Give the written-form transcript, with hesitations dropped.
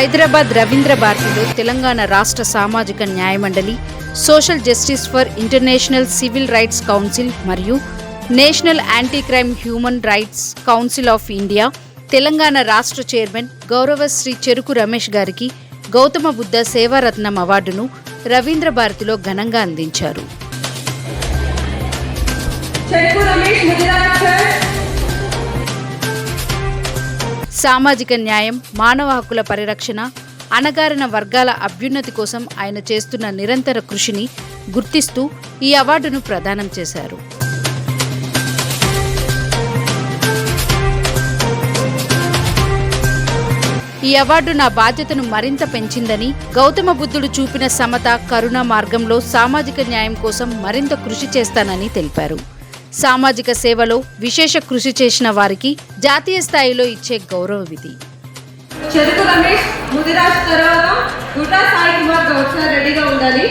హైదరాబాద్ రవీంద్ర భారతిలో తెలంగాణ రాష్ట్ర సామాజిక న్యాయ మండలి, social justice for international civil rights council మరియు national anti crime human rights council of India Telangana రాష్ట్ర చైర్మన్ గౌరవ శ్రీ చెరుకు రమేష్ గారికి గౌతమ బుద్ధ సేవారత్నం అవార్డును రవీంద్ర భారతిలో ఘనంగా అందించారు. సామాజిక న్యాయం, మానవ హక్కుల పరిరక్షణ, అణగారిన వర్గాల అభ్యున్నతి కోసం ఆయన చేస్తున్న నిరంతర కృషిని గుర్తిస్తూ ఈ అవార్డును ప్రదానం చేశారు. ఈ అవార్డు నా బాధ్యతను మరింత పెంచిందని, గౌతమ బుద్ధుడు చూపిన సమత, కరుణ మార్గంలో సామాజిక న్యాయం కోసం మరింత కృషి చేస్తానని తెలిపారు. సామాజిక సేవలో విశేష కృషి చేసిన వారికి జాతీయ స్థాయిలో ఇచ్చే గౌరవం ఇది. చెరుకు రమేష్ ముదిరాజ్ తర్వాత గుడ్డా సాయి కుమార్ గౌడ్ సార్ రెడీగా ఉండాలి.